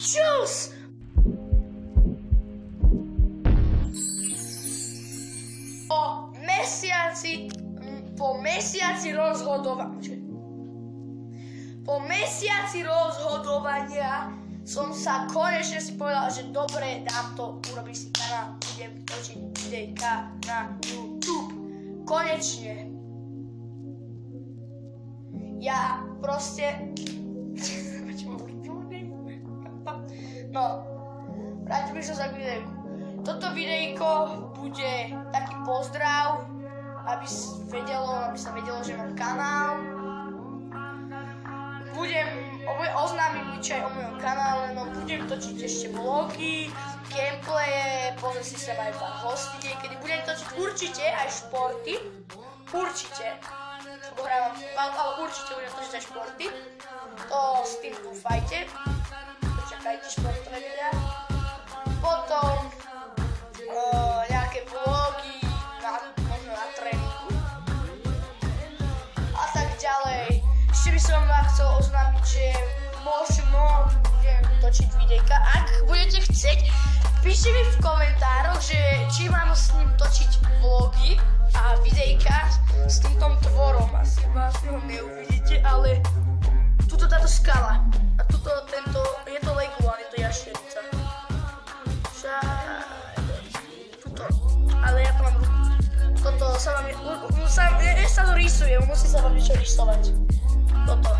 Čus! Po mesiaci rozhodovania som sa konečne si povedal, že dobre, dám to, urobím si kanál, budem točiť videjka na YouTube. Konečne. Ja proste... No, vrátil by som sa k videjku. Toto videjko bude taký pozdrav, aby sa vedelo, že mám kanál. Oznámim nič aj o mojom kanále, no budem točiť ešte vlogy, gameplaye, pozrieť si sa aj pár hostí, kedy budem točiť určite aj športy, určite budem točiť aj športy, to s tým dúfajte, čakajte športové videá, potom nejaké vlogy, možno na tréningu a tak ďalej. Ešte by som vám chcel oznámiť, že možno budem točiť videjka. Ak budete chcieť, píšte mi v komentároch, že či mám s ním točiť vlogy a videjka s týmto tvorom. Asi vás ho neuvidíte, ale tuto táto skala a tuto je to Leguan, je to jašterica. Tuto, ale ja to mám ruku. Toto sa vám, sa to rýsuje, musí sa vám niečo rýsovať. Toto.